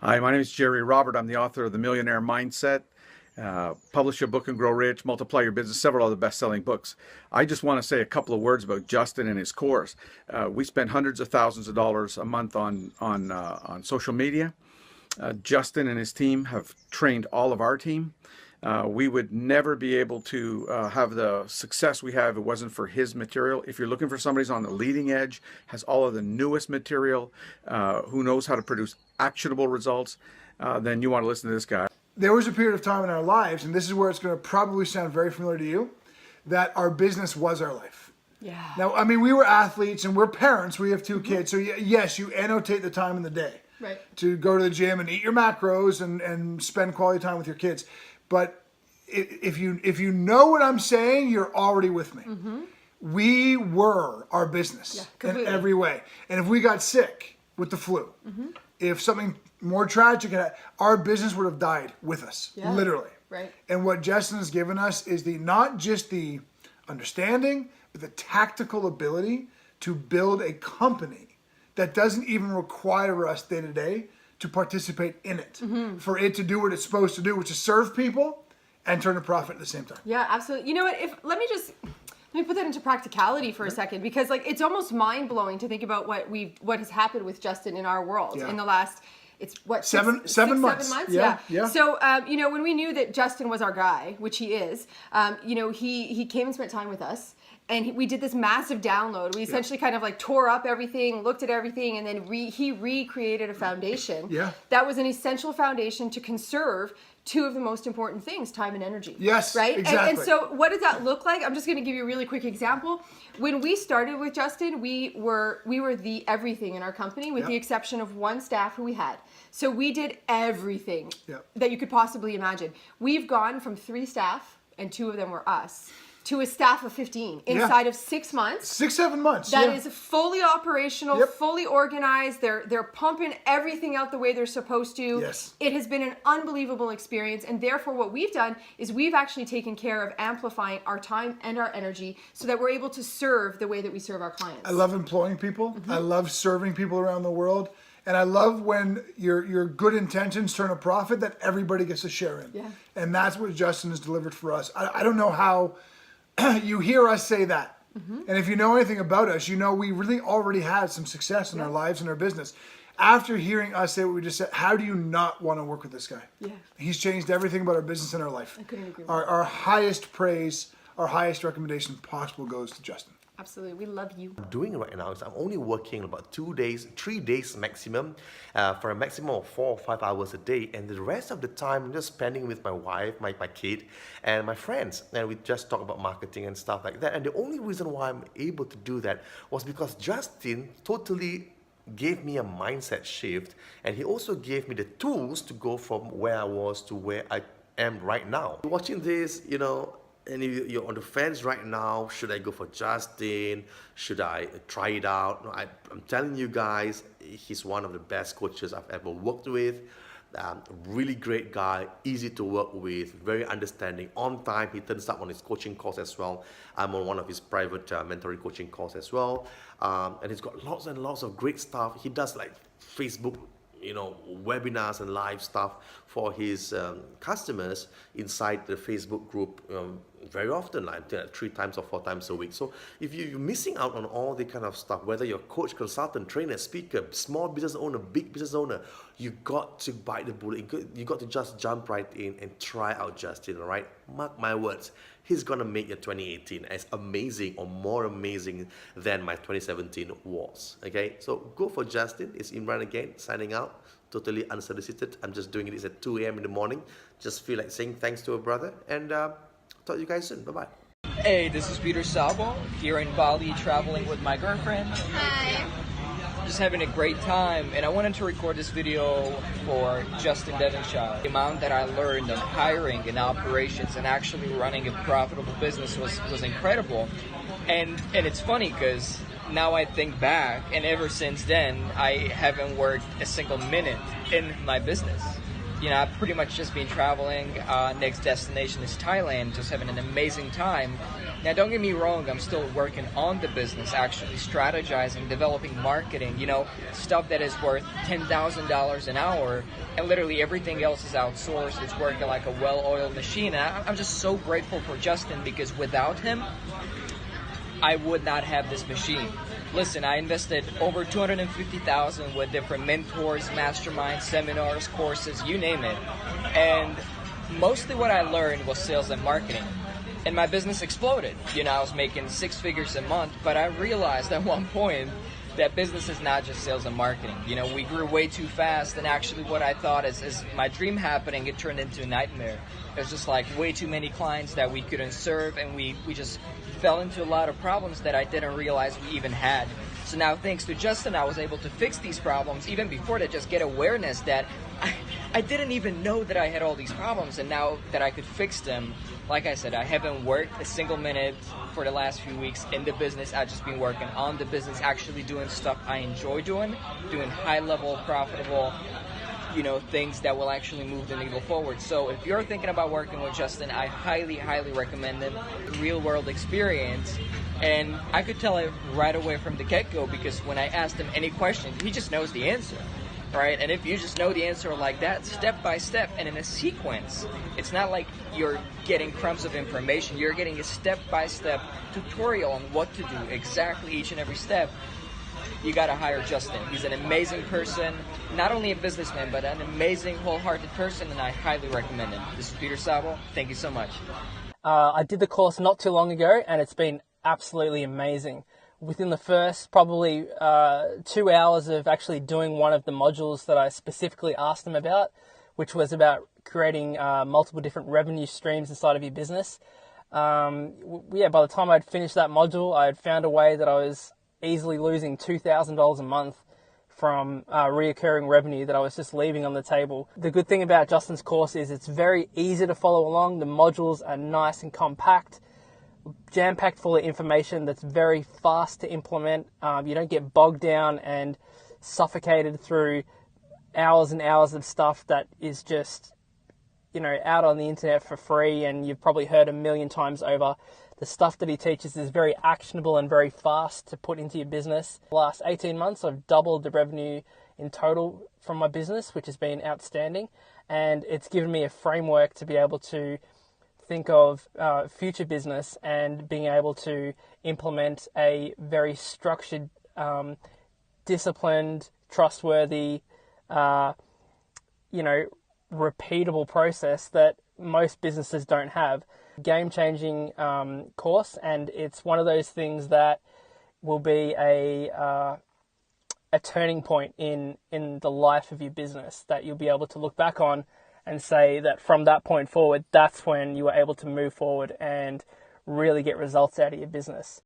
Hi, my name is Jerry Robert. I'm the author of The Millionaire Mindset, Publish Your Book and Grow Rich, Multiply Your Business, several other best-selling books. I just want to say a couple of words about Justin and his course. We spend hundreds of thousands of dollars a month on social media. Justin and his team have trained all of our team. We would never be able to have the success we have if it wasn't for his material. If you're looking for somebody who's on the leading edge, has all of the newest material, who knows how to produce actionable results, then you want to listen to this guy. There was a period of time in our lives, and this is where it's going to probably sound very familiar to you, that our business was our life. Yeah. Now, I mean, we were athletes and we're parents. We have two kids. So yes, you annotate the time in the day to go to the gym and eat your macros and spend quality time with your kids. But if you know what I'm saying, you're already with me. We were our business in every way. And if we got sick with the flu, if something more tragic had, our business would have died with us, literally. Right. And what Justin has given us is not just the understanding, but the tactical ability to build a company that doesn't even require us day to day to participate in it, for it to do what it's supposed to do, which is serve people and turn a profit at the same time. Yeah, absolutely. You know what? Let me put that into practicality for a second, because like it's almost mind blowing to think about what has happened with Justin in our world in the last. It's what, seven months. 7 months? Yeah. So, when we knew that Justin was our guy, which he is, he came and spent time with us. And we did this massive download. We essentially kind of like tore up everything, looked at everything, and then he recreated a foundation. That was an essential foundation to conserve two of the most important things, time and energy. Yes, right? exactly. And so what does that look like? I'm just going to give you a really quick example. When we started with Justin, we were the everything in our company, with the exception of one staff who we had. So we did everything that you could possibly imagine. We've gone from 3 staff, and 2 of them were us, to a staff of 15 inside of 6 months. 6-7 months. That is fully operational, fully organized. They're pumping everything out the way they're supposed to. Yes. It has been an unbelievable experience, and therefore what we've done is we've actually taken care of amplifying our time and our energy so that we're able to serve the way that we serve our clients. I love employing people. I love serving people around the world. And I love when your good intentions turn a profit that everybody gets a share in. Yeah. And that's what Justin has delivered for us. I don't know how you hear us say that. And if you know anything about us, you know we really already had some success in our lives and our business. After hearing us say what we just said, how do you not want to work with this guy? Yeah. He's changed everything about our business and our life. I couldn't agree more. Our highest praise, our highest recommendation possible goes to Justin. Absolutely. We love you. I'm doing right now is I'm only working about 2 days, 3 days maximum, for a maximum of 4 or 5 hours a day, and the rest of the time I'm just spending with my wife, my kid, and my friends, and we just talk about marketing and stuff like that. And the only reason why I'm able to do that was because Justin totally gave me a mindset shift, and he also gave me the tools to go from where I was to where I am right now. Watching this, and if you're on the fence right now, should I go for Justin? Should I try it out? No, I'm telling you guys, he's one of the best coaches I've ever worked with. Really great guy, easy to work with, very understanding, on time. He turns up on his coaching calls as well. I'm on one of his private mentoring coaching calls as well. And he's got lots and lots of great stuff. He does like Facebook webinars and live stuff for his customers inside the Facebook group very often, like 3 times or 4 times a week. So if you're missing out on all the kind of stuff, whether you're coach, consultant, trainer, speaker, small business owner, big business owner, you got to bite the bullet. You got to just jump right in and try out Justin, all right? Mark my words, he's gonna make your 2018 as amazing or more amazing than my 2017 was, okay? So go for Justin. It's Imran again, signing out, totally unsolicited. I'm just doing it at 2 a.m. in the morning. Just feel like saying thanks to a brother, and talk to you guys soon. Bye-bye. Hey, this is Peter Sabo, here in Bali, traveling with my girlfriend. Hi. Just having a great time, and I wanted to record this video for Justin Devonshire. The amount that I learned on hiring and operations and actually running a profitable business was incredible. And it's funny because now I think back, and ever since then, I haven't worked a single minute in my business. You know, I've pretty much just been traveling. Next destination is Thailand, just having an amazing time. Now, don't get me wrong, I'm still working on the business, actually strategizing, developing marketing, you know, stuff that is worth $10,000 an hour, and literally everything else is outsourced. It's working like a well-oiled machine. And I'm just so grateful for Justin, because without him, I would not have this machine. Listen, I invested over $250,000 with different mentors, masterminds, seminars, courses, you name it. And mostly what I learned was sales and marketing. And my business exploded. You know, I was making 6 figures a month, but I realized at one point that business is not just sales and marketing. You know, we grew way too fast, and actually what I thought is my dream happening, it turned into a nightmare. There's just like way too many clients that we couldn't serve, and we just fell into a lot of problems that I didn't realize we even had. So now, thanks to Justin, I was able to fix these problems even before that, just get awareness that I didn't even know that I had all these problems, and now that I could fix them, like I said, I haven't worked a single minute for the last few weeks in the business. I've just been working on the business, actually doing stuff I enjoy doing high-level, profitable, you know, things that will actually move the needle forward. So if you're thinking about working with Justin, I highly, highly recommend him. Real-world experience. And I could tell it right away from the get-go, because when I asked him any question, he just knows the answer. Right? And if you just know the answer like that, step by step and in a sequence, it's not like you're getting crumbs of information. You're getting a step-by-step tutorial on what to do, exactly each and every step. You gotta hire Justin. He's an amazing person, not only a businessman, but an amazing, wholehearted person, and I highly recommend him. This is Peter Sabo. Thank you so much. I did the course not too long ago, and it's been absolutely amazing. Within the first probably 2 hours of actually doing one of the modules that I specifically asked them about, which was about creating multiple different revenue streams inside of your business. By the time I'd finished that module, I had found a way that I was easily losing $2,000 a month from reoccurring revenue that I was just leaving on the table. The good thing about Justin's course is it's very easy to follow along. The modules are nice and compact, jam-packed full of information that's very fast to implement. You don't get bogged down and suffocated through hours and hours of stuff that is just, you know, out on the internet for free and you've probably heard a million times over. The stuff that he teaches is very actionable and very fast to put into your business. The last 18 months, I've doubled the revenue in total from my business, which has been outstanding. And it's given me a framework to be able to think of future business and being able to implement a very structured, disciplined, trustworthy, repeatable process that most businesses don't have. Game-changing course, and it's one of those things that will be a turning point in the life of your business that you'll be able to look back on and say that from that point forward, that's when you were able to move forward and really get results out of your business.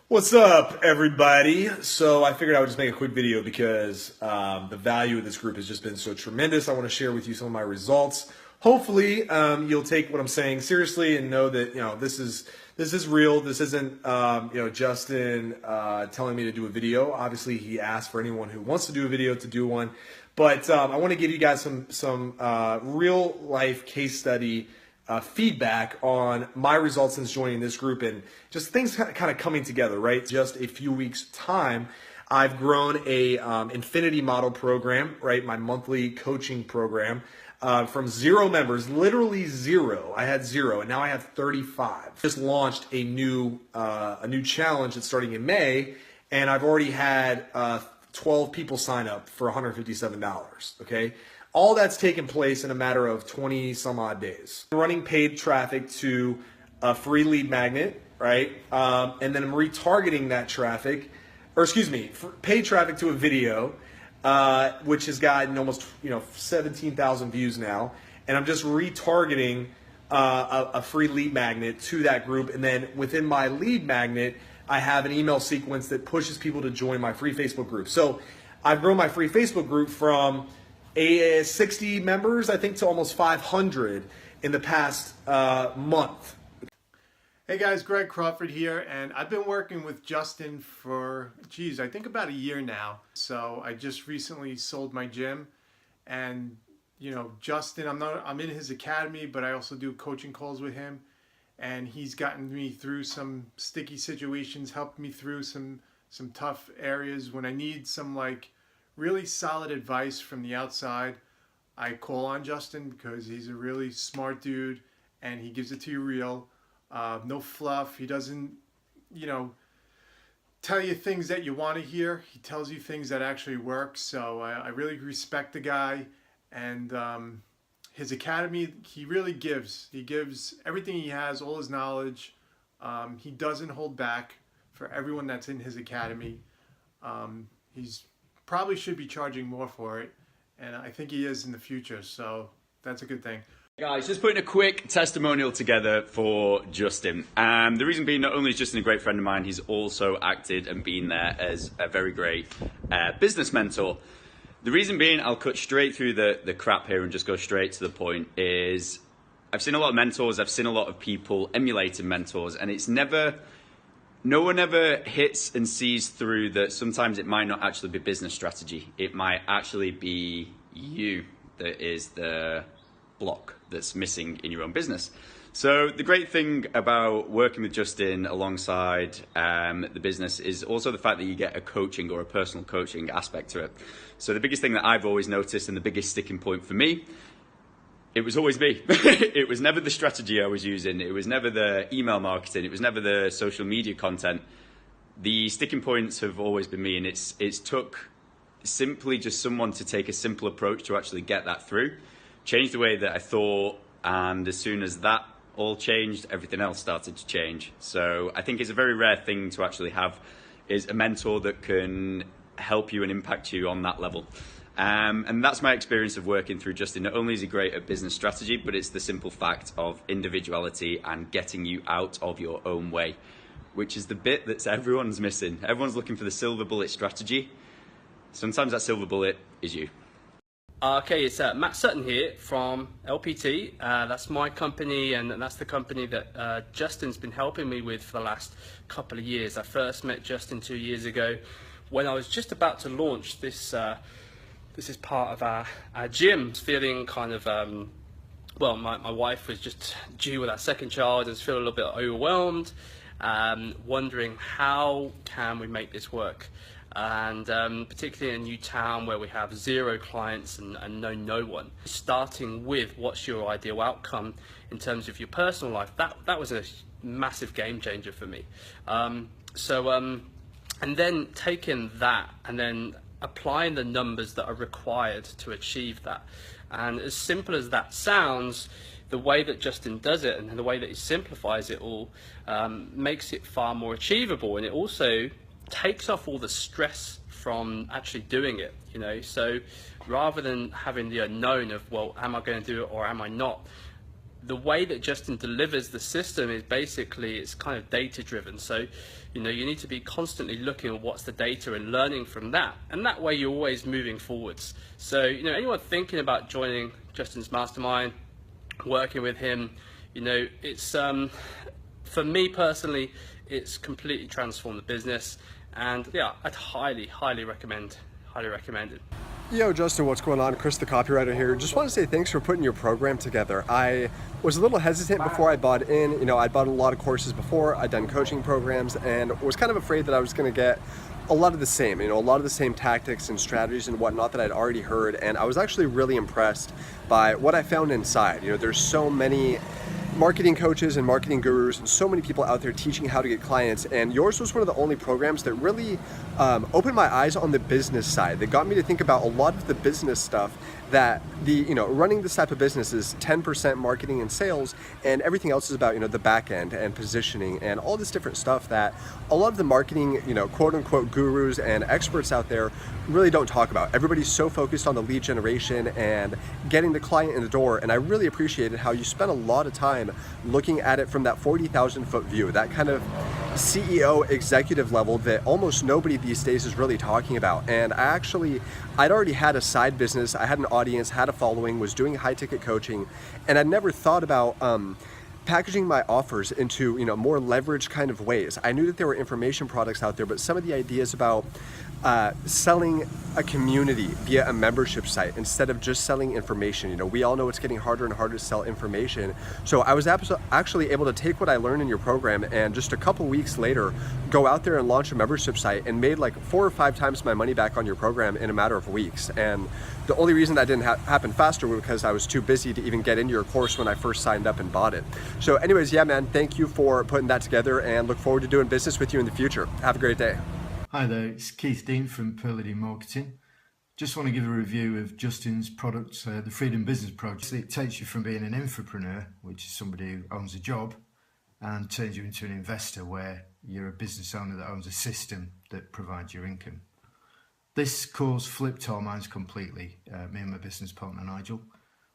What's up, everybody? So I figured I would just make a quick video because the value of this group has just been so tremendous. I want to share with you some of my results. Hopefully, you'll take what I'm saying seriously and know that this is real. This isn't Justin telling me to do a video. Obviously, he asked for anyone who wants to do a video to do one. But I want to give you guys some real life case study feedback on my results since joining this group and just things kind of coming together, right? Just a few weeks time, I've grown a infinity model program, right? My monthly coaching program from 0 members, literally 0. I had 0 and now I have 35. Just launched a new challenge that's starting in May, and I've already had 12 people sign up for $157, okay? All that's taken place in a matter of 20 some odd days. I'm running paid traffic to a free lead magnet, right? And then I'm retargeting that traffic, paid traffic to a video, which has gotten almost 17,000 views now. And I'm just retargeting a free lead magnet to that group. And then within my lead magnet, I have an email sequence that pushes people to join my free Facebook group. So I've grown my free Facebook group from 60 members, I think, to almost 500 in the past month. Hey guys, Greg Crawford here, and I've been working with Justin for, I think about a year now. So I just recently sold my gym, and Justin, I'm in his academy, but I also do coaching calls with him, and he's gotten me through some sticky situations, helped me through some tough areas. When I need some like really solid advice from the outside, I call on Justin because he's a really smart dude and he gives it to you real. No fluff. He doesn't, tell you things that you want to hear. He tells you things that actually work. So I really respect the guy, and his academy, he really gives. He gives everything he has, all his knowledge. He doesn't hold back for everyone that's in his academy. He's probably should be charging more for it, and I think he is in the future, so that's a good thing. Guys, just putting a quick testimonial together for Justin. The reason being, not only is Justin a great friend of mine, he's also acted and been there as a very great business mentor. The reason being, I'll cut straight through the crap here and just go straight to the point, is I've seen a lot of mentors, I've seen a lot of people emulating mentors, and no one ever hits and sees through that sometimes it might not actually be business strategy. It might actually be you that is the block that's missing in your own business. So the great thing about working with Justin alongside the business is also the fact that you get a coaching or a personal coaching aspect to it. So the biggest thing that I've always noticed, and the biggest sticking point for me, it was always me. It was never the strategy I was using. It was never the email marketing. It was never the social media content. The sticking points have always been me, and it's took simply just someone to take a simple approach to actually get that through, change the way that I thought, and as soon as that all changed, everything else started to change. So I think it's a very rare thing to actually have, is a mentor that can help you and impact you on that level. And that's my experience of working through Justin. Not only is he great at business strategy, but it's the simple fact of individuality and getting you out of your own way, which is the bit that everyone's missing. Everyone's looking for the silver bullet strategy. Sometimes that silver bullet is you. Okay, it's Matt Sutton here from LPT. That's my company, and that's the company that Justin's been helping me with for the last couple of years. I first met Justin 2 years ago when I was just about to launch this. This is part of our gym. Feeling kind of, my wife was just due with our second child and was feeling a little bit overwhelmed, wondering how can we make this work. And particularly in a new town where we have 0 clients and know no one. Starting with what's your ideal outcome in terms of your personal life, that was a massive game changer for me. And then taking that and then applying the numbers that are required to achieve that. And as simple as that sounds, the way that Justin does it and the way that he simplifies it all makes it far more achievable, and it also takes off all the stress from actually doing it, so rather than having the unknown of, well, am I going to do it or am I not, the way that Justin delivers the system is basically, it's kind of data driven. So you need to be constantly looking at what's the data and learning from that, and that way you're always moving forwards. So anyone thinking about joining Justin's mastermind, working with him, it's for me personally, it's completely transformed the business, and yeah, I'd highly recommend it. Yo, Justin, what's going on? Chris, the copywriter here. Just want to say thanks for putting your program together. I was a little hesitant before I bought in. I'd bought a lot of courses before, I'd done coaching programs, and was kind of afraid that I was going to get a lot of the same, a lot of the same tactics and strategies and whatnot that I'd already heard. And I was actually really impressed by what I found inside. There's so many marketing coaches and marketing gurus and so many people out there teaching how to get clients, and yours was one of the only programs that really opened my eyes on the business side. That got me to think about a lot of the business stuff that running this type of business is 10% marketing and sales, and everything else is about the back end and positioning and all this different stuff that a lot of the marketing quote unquote gurus and experts out there really don't talk about. Everybody's so focused on the lead generation and getting the client in the door, and I really appreciated how you spent a lot of time looking at it from that 40,000 foot view, that kind of CEO executive level that almost nobody these days is really talking about. And I'd already had a side business, I had an audience, had a following, was doing high ticket coaching, and I'd never thought about packaging my offers into, more leveraged kind of ways. I knew that there were information products out there, but some of the ideas about selling a community via a membership site instead of just selling information. We all know it's getting harder and harder to sell information. So I was actually able to take what I learned in your program and just a couple weeks later go out there and launch a membership site and made like 4 or 5 times my money back on your program in a matter of weeks. And the only reason that didn't happen faster was because I was too busy to even get into your course when I first signed up and bought it. So anyways, yeah, man, thank you for putting that together and look forward to doing business with you in the future. Have a great day. Hi there, it's Keith Dean from Pearly Marketing. Just want to give a review of Justin's product, the Freedom Business Project. It takes you from being an infopreneur, which is somebody who owns a job, and turns you into an investor where you're a business owner that owns a system that provides your income. This course flipped our minds completely, me and my business partner Nigel.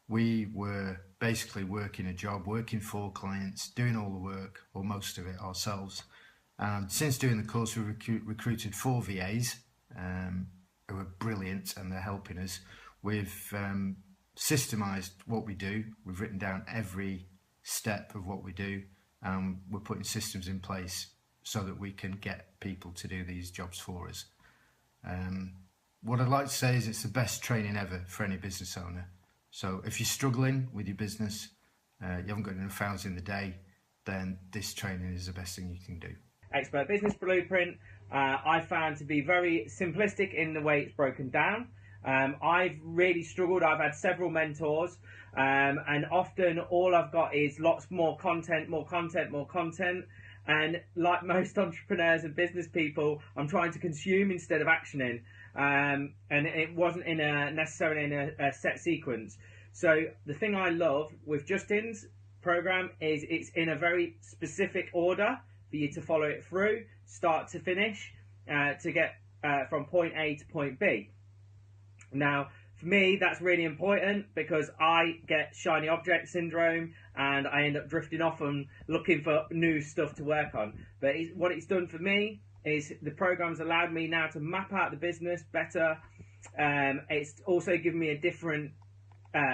We were basically working a job, working for clients, doing all the work, or most of it ourselves. And since doing the course, we recruited 4 VAs who are brilliant and they're helping us. We've systemized what we do. We've written down every step of what we do. We're putting systems in place so that we can get people to do these jobs for us. What I'd like to say is it's the best training ever for any business owner. So if you're struggling with your business, you haven't got enough hours in the day, then this training is the best thing you can do. Expert Business Blueprint I found to be very simplistic in the way it's broken down. I've really struggled. I've had several mentors and often all I've got is lots more content. And like most entrepreneurs and business people, I'm trying to consume instead of actioning. And it wasn't necessarily in a set sequence. So the thing I love with Justin's program is it's in a very specific order for you to follow it through, start to finish, to get from point A to point B. Now, for me, that's really important because I get shiny object syndrome and I end up drifting off and looking for new stuff to work on. But what it's done for me is the program's allowed me now to map out the business better. It's also given me a different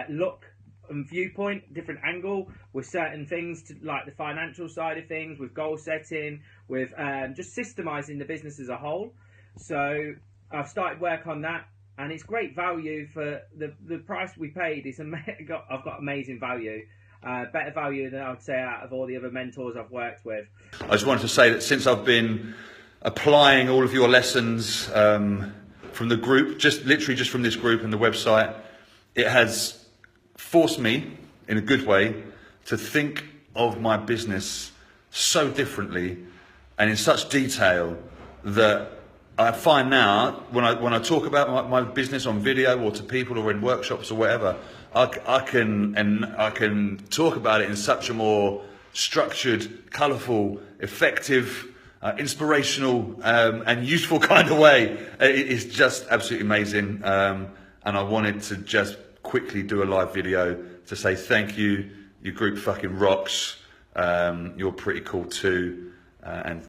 look and viewpoint, different angle with certain things like the financial side of things, with goal setting, with just systemizing the business as a whole. So I've started work on that, and it's great value for the price we paid. I've got amazing value, better value than I would say out of all the other mentors I've worked with. I just wanted to say that since I've been applying all of your lessons from the group, literally just from this group and the website, it has forced me, in a good way, to think of my business so differently and in such detail that I find now when I talk about my business on video or to people or in workshops or whatever, I can talk about it in such a more structured, colourful, effective, inspirational and useful kind of way. It's just absolutely amazing, and I wanted to just quickly do a live video to say thank you. Your group fucking rocks. You're pretty cool too, and